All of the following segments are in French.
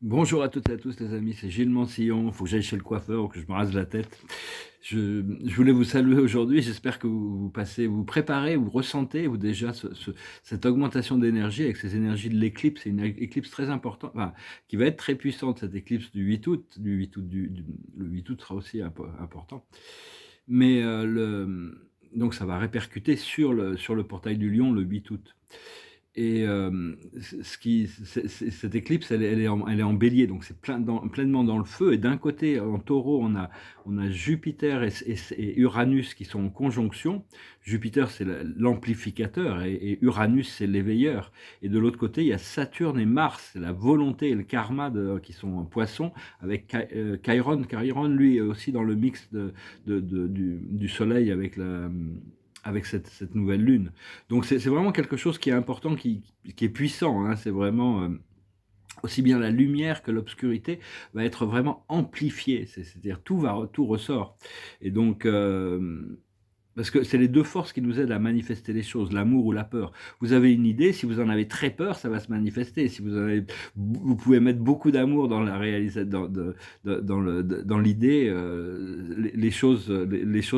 Bonjour à toutes et à tous les amis, c'est Gilles Mansillon, il faut que j'aille chez le coiffeur ou que je me rase la tête. Je voulais vous saluer aujourd'hui, j'espère que vous passez, vous préparez, vous ressentez vous déjà cette augmentation d'énergie avec ces énergies de l'éclipse. C'est une éclipse très importante, enfin, qui va être très puissante, cette éclipse du 8 août, le 8 août sera aussi important. Mais donc ça va répercuter sur le portail du Lion le 8 août. Et cette éclipse, elle est en bélier, donc c'est pleinement dans le feu. Et d'un côté, en taureau, on a Jupiter et Uranus qui sont en conjonction. Jupiter, c'est l'amplificateur, et Uranus, c'est l'éveilleur. Et de l'autre côté, il y a Saturne et Mars, c'est la volonté et le karma qui sont en poisson, avec Chiron. Chiron, lui, est aussi dans le mix du Soleil avec cette nouvelle lune. Donc c'est vraiment quelque chose qui est important, qui est puissant. Hein. C'est vraiment aussi bien la lumière que l'obscurité va être vraiment amplifiée. C'est-à-dire tout ressort. Et donc parce que c'est les deux forces qui nous aident à manifester les choses, l'amour ou la peur. Vous avez une idée, si vous en avez très peur, ça va se manifester. Si vous pouvez mettre beaucoup d'amour dans la réalisation, dans l'idée, les choses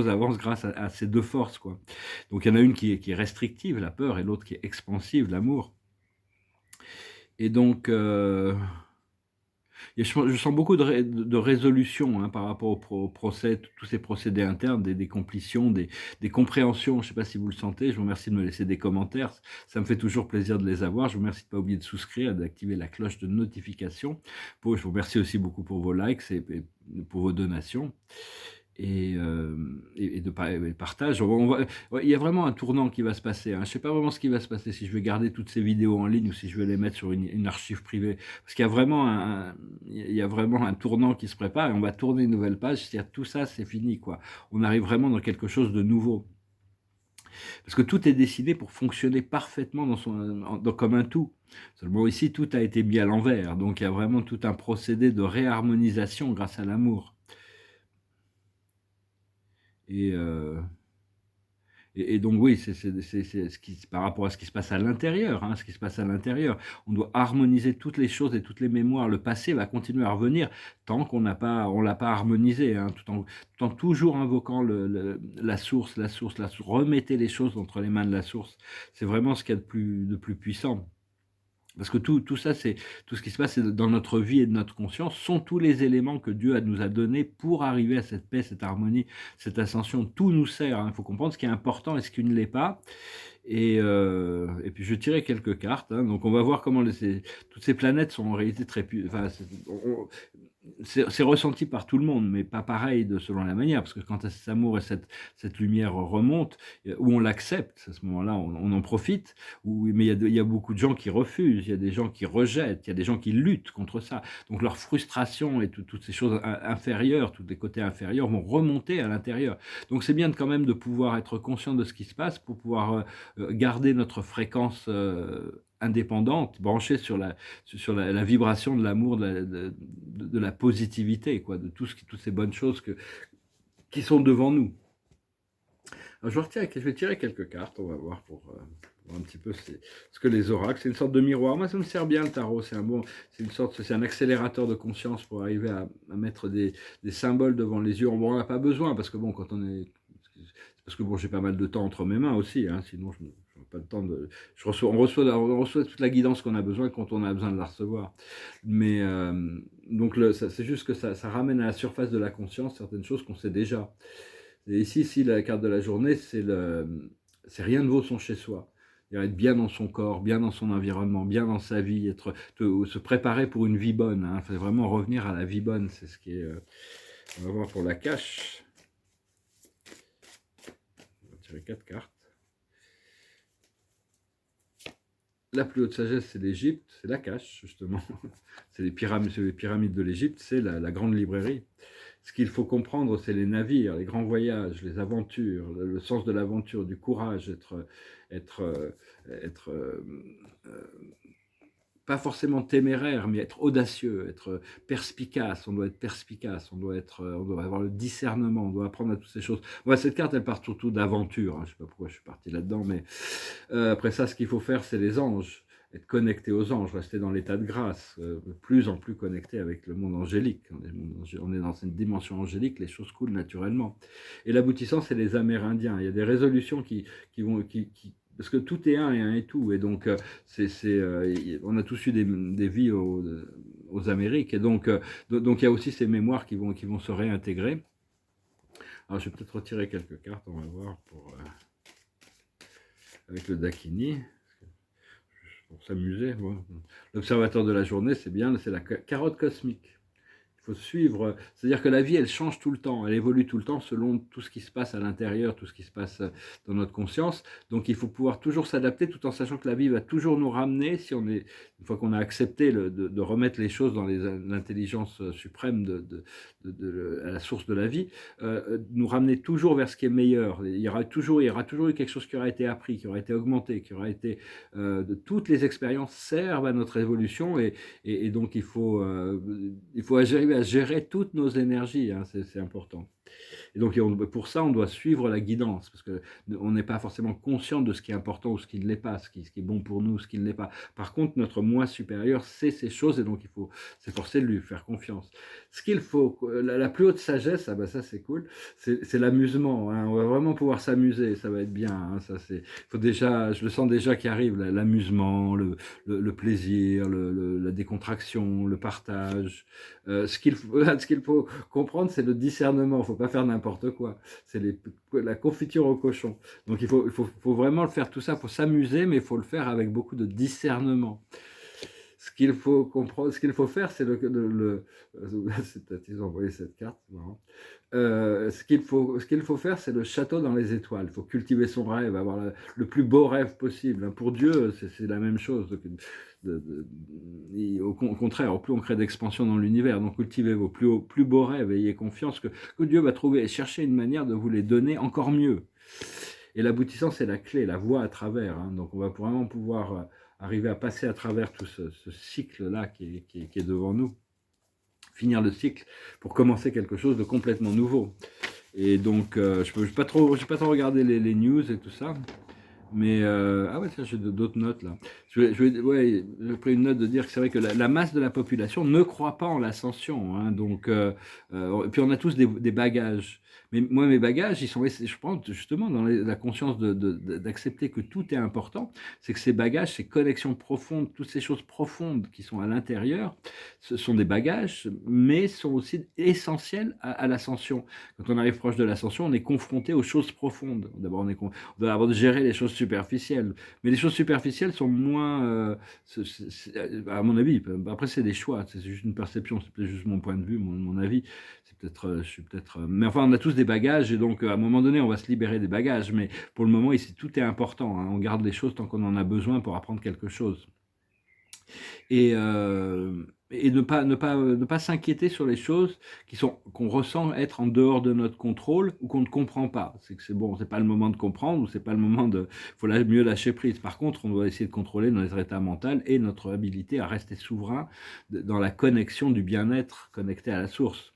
avancent grâce à ces deux forces, quoi. Donc il y en a une qui est restrictive, la peur, et l'autre qui est expansive, l'amour. Et donc, je sens beaucoup de résolution, hein, par rapport au procès, tous ces procédés internes, des completions, des compréhensions. Je ne sais pas si vous le sentez. Je vous remercie de me laisser des commentaires. Ça me fait toujours plaisir de les avoir. Je vous remercie de ne pas oublier de souscrire, d'activer la cloche de notification. Je vous remercie aussi beaucoup pour vos likes et pour vos donations. Et de partage. Il y a vraiment un tournant qui va se passer. Hein. Je ne sais pas vraiment ce qui va se passer, si je vais garder toutes ces vidéos en ligne ou si je vais les mettre sur une archive privée. Parce qu'il y a vraiment il y a vraiment un tournant qui se prépare et on va tourner une nouvelle page. C'est-à-dire tout ça, c'est fini, quoi. On arrive vraiment dans quelque chose de nouveau. Parce que tout est dessiné pour fonctionner parfaitement comme un tout. Seulement ici, tout a été mis à l'envers. Donc il y a vraiment tout un procédé de réharmonisation grâce à l'amour. Et, euh, et donc oui, c'est par rapport à ce qui se passe à l'intérieur, hein, ce qui se passe à l'intérieur. On doit harmoniser toutes les choses et toutes les mémoires. Le passé va continuer à revenir tant qu'on on l'a pas harmonisé, hein, tout en toujours invoquant la source, la source, la source. Remettez les choses entre les mains de la source. C'est vraiment ce qu'il y a de plus puissant. Parce que tout ça, c'est tout ce qui se passe dans notre vie et de notre conscience, sont tous les éléments que Dieu nous a donnés pour arriver à cette paix, cette harmonie, cette ascension. Tout nous sert. Hein. Il faut comprendre ce qui est important et ce qui ne l'est pas. Et puis je tirais quelques cartes. Hein. Donc on va voir comment toutes ces planètes sont en réalité très... Enfin, c'est ressenti par tout le monde, mais pas pareil selon la manière, parce que quand cet amour et cette lumière remontent, où on l'accepte, à ce moment-là, on en profite, mais il y a beaucoup de gens qui refusent, il y a des gens qui rejettent, il y a des gens qui luttent contre ça. Donc leur frustration et toutes ces choses inférieures, tous les côtés inférieurs vont remonter à l'intérieur. Donc c'est bien quand même de pouvoir être conscient de ce qui se passe pour pouvoir garder notre fréquence indépendante, branchée sur la vibration de l'amour, de la positivité, quoi, de toutes ces bonnes choses qui sont devant nous. Alors je vais tirer quelques cartes, on va voir pour voir un petit peu ce que les oracles, c'est une sorte de miroir. Moi, ça me sert bien le tarot, c'est un accélérateur de conscience pour arriver à mettre des symboles devant les yeux. Bon, on n'a pas besoin, parce que bon, parce que bon, j'ai pas mal de temps entre mes mains aussi, hein, sinon je n'ai pas le temps de... on reçoit toute la guidance qu'on a besoin quand on a besoin de la recevoir. Mais donc c'est juste que ça ramène à la surface de la conscience certaines choses qu'on sait déjà. Et ici, la carte de la journée, c'est rien ne vaut son chez soi. Être bien dans son corps, bien dans son environnement, bien dans sa vie, se préparer pour une vie bonne. Hein. Faut vraiment revenir à la vie bonne. C'est ce qui est... on va voir pour la cache. On va tirer 4 cartes. La plus haute sagesse, c'est l'Égypte, c'est la cache, justement. C'est les pyramides de l'Égypte, c'est la grande librairie. Ce qu'il faut comprendre, c'est les navires, les grands voyages, les aventures, le sens de l'aventure, du courage, pas forcément téméraire, mais être audacieux, être perspicace. On doit être perspicace, on doit avoir le discernement, on doit apprendre à toutes ces choses. Moi, cette carte, elle part surtout d'aventure. Hein. Je ne sais pas pourquoi je suis parti là-dedans, mais après ça, ce qu'il faut faire, c'est les anges. être connecté aux anges, rester dans l'état de grâce, de plus en plus connecté avec le monde angélique. On est dans une dimension angélique, les choses coulent naturellement. Et l'aboutissant, c'est les Amérindiens. Il y a des résolutions parce que tout est un et un est tout. Et donc, on a tous eu des vies aux Amériques. Et donc, il y a aussi ces mémoires qui vont se réintégrer. Alors, je vais peut-être retirer quelques cartes, on va voir, avec le Dakini. Pour s'amuser. Bon. L'observateur de la journée, c'est bien, c'est la carotte cosmique. Il faut suivre, c'est-à-dire que la vie, elle change tout le temps, elle évolue tout le temps selon tout ce qui se passe à l'intérieur, tout ce qui se passe dans notre conscience. Donc il faut pouvoir toujours s'adapter tout en sachant que la vie va toujours nous ramener, une fois qu'on a accepté de remettre les choses dans l'intelligence suprême à la source de la vie, nous ramener toujours vers ce qui est meilleur. Il y aura toujours eu quelque chose qui aura été appris, qui aura été augmenté, qui aura été... toutes les expériences servent à notre évolution et donc il faut arriver à gérer toutes nos énergies, hein, c'est important. Et donc, pour ça, on doit suivre la guidance, parce qu'on n'est pas forcément conscient de ce qui est important ou ce qui ne l'est pas, ce qui est bon pour nous, ce qui ne l'est pas. Par contre, notre moi supérieur sait ces choses, et donc il faut s'efforcer de lui faire confiance. Ce qu'il faut, la plus haute sagesse, ah ben ça c'est cool, c'est l'amusement. Hein. On va vraiment pouvoir s'amuser, ça va être bien. Hein. Je le sens déjà qui arrive, l'amusement, le plaisir, la décontraction, le partage. Ce qu'il faut comprendre, c'est le discernement. Il ne faut pas faire n'importe quoi. C'est la confiture au cochon. Donc il faut vraiment le faire tout ça. Il faut s'amuser, mais il faut le faire avec beaucoup de discernement. Ce qu'il faut comprendre, ce qu'il faut faire, c'est c'est peut-être ils ont envoyé cette carte. Ce qu'il faut faire, c'est le château dans les étoiles. Il faut cultiver son rêve, avoir le plus beau rêve possible. Pour Dieu, c'est la même chose. Au contraire, au plus on crée d'expansion dans l'univers, donc cultivez vos plus beaux rêves et ayez confiance que Dieu va chercher une manière de vous les donner encore mieux. Et l'aboutissant, c'est la clé, la voie à travers. Hein. Donc on va vraiment pouvoir arriver à passer à travers tout ce cycle-là qui est devant nous. Finir le cycle pour commencer quelque chose de complètement nouveau. Et donc, je n'ai pas trop regardé les news et tout ça. Mais, ah ouais, tiens, j'ai d'autres notes là. J'ai pris une note de dire que c'est vrai que la masse de la population ne croit pas en l'ascension. Hein, donc, puis on a tous des bagages. Mais moi, mes bagages, ils sont, je pense, justement, dans la conscience d'accepter que tout est important. C'est que ces bagages, ces connexions profondes, toutes ces choses profondes qui sont à l'intérieur, ce sont des bagages, mais sont aussi essentiels à l'ascension. Quand on arrive proche de l'ascension, on est confronté aux choses profondes. D'abord, on doit avoir de gérer les choses superficielles. Mais les choses superficielles sont moins, à mon avis, après c'est des choix, c'est juste une perception, c'est peut-être juste mon point de vue, mon avis. Mais enfin, on a tous des bagages et donc à un moment donné, on va se libérer des bagages. Mais pour le moment, ici, tout est important. Hein. On garde les choses tant qu'on en a besoin pour apprendre quelque chose. Et ne pas s'inquiéter sur les choses qu'on ressent être en dehors de notre contrôle ou qu'on ne comprend pas. C'est que c'est pas le moment de comprendre ou c'est pas le moment faut mieux lâcher prise. Par contre, on doit essayer de contrôler notre état mental et notre habilité à rester souverain dans la connexion du bien-être connecté à la source.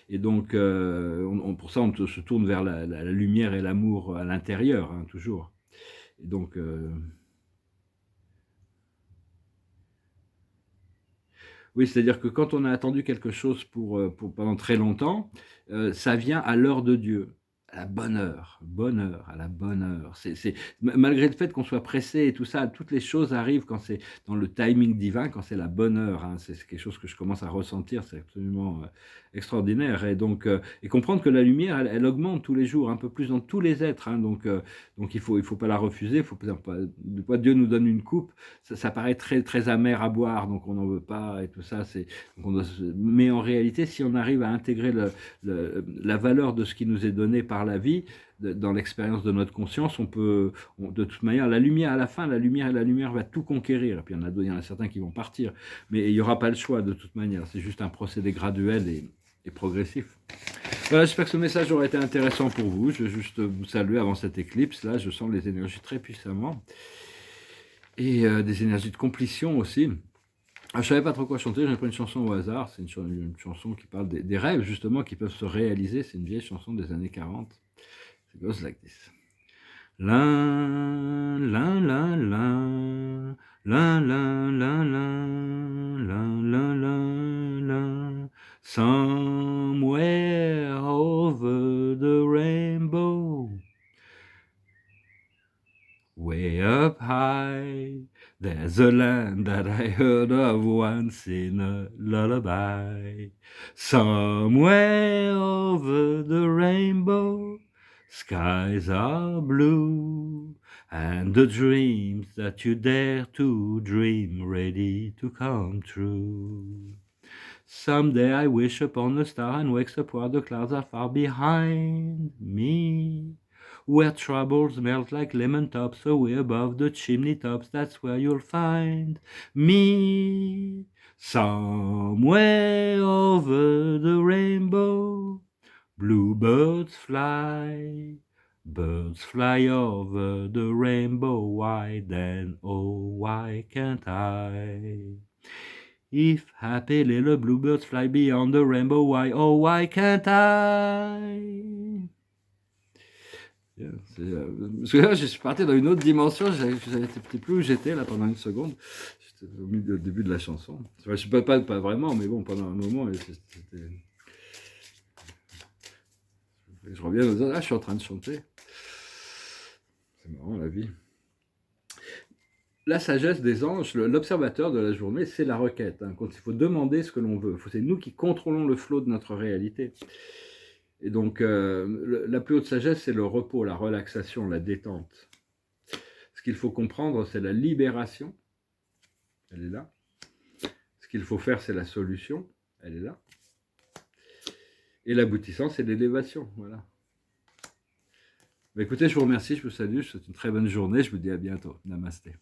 Et donc, pour ça, on se tourne vers la lumière et l'amour à l'intérieur, hein, toujours. Et donc... Oui, c'est-à-dire que quand on a attendu quelque chose pendant très longtemps, ça vient à l'heure de Dieu, à la bonne heure, à la bonne heure. Malgré le fait qu'on soit pressé et tout ça, toutes les choses arrivent quand c'est dans le timing divin, quand c'est la bonne heure. Hein. C'est quelque chose que je commence à ressentir, c'est absolument extraordinaire. Et donc, et comprendre que la lumière, elle augmente tous les jours, un peu plus dans tous les êtres. Hein. Donc il faut pas la refuser. De quoi Dieu nous donne une coupe, ça paraît très, très amer à boire, donc on n'en veut pas et tout ça. Mais en réalité, si on arrive à intégrer la valeur de ce qui nous est donné par la vie, dans l'expérience de notre conscience, de toute manière, la lumière à la fin, la lumière va tout conquérir. Et puis il y en a certains qui vont partir, mais il n'y aura pas le choix de toute manière. C'est juste un procédé graduel et progressif. Voilà, j'espère que ce message aura été intéressant pour vous. Je vais juste vous saluer avant cette éclipse. Là, je sens les énergies très puissamment. Et des énergies de complétion aussi. Je ne savais pas trop quoi chanter, j'ai pris une chanson au hasard. C'est une chanson qui parle des rêves, justement, qui peuvent se réaliser. C'est une vieille chanson des années 40. It goes like this. La, la, la, la, La la la la la la la la. Somewhere over the rainbow, way up high, there's a land that I heard of once in a lullaby. Somewhere over the rainbow, skies are blue, and the dreams that you dare to dream ready to come true. Someday I wish upon a star and wakes up where the clouds are far behind me, where troubles melt like lemon tops away above the chimney tops. That's where you'll find me, somewhere over the rainbow. Bluebirds fly, birds fly over the rainbow. Why then, oh, why can't I? If happy little bluebirds fly beyond the rainbow, why, oh, why can't I? Parce que là, je suis parti dans une autre dimension, j'étais plus où j'étais là pendant une seconde. J'étais au milieu du début de la chanson. Enfin, je peux pas vraiment, mais bon, pendant un moment, je reviens aux autres, ah, je suis en train de chanter. C'est marrant la vie. La sagesse des anges, l'observateur de la journée, c'est la requête. Hein. Quand il faut demander ce que l'on veut, c'est nous qui contrôlons le flot de notre réalité. Et donc, la plus haute sagesse, c'est le repos, la relaxation, la détente. Ce qu'il faut comprendre, c'est la libération. Elle est là. Ce qu'il faut faire, c'est la solution. Elle est là. Et l'aboutissant, c'est l'élévation. Voilà. Bah, écoutez, je vous remercie, je vous salue, je vous souhaite une très bonne journée. Je vous dis à bientôt. Namasté.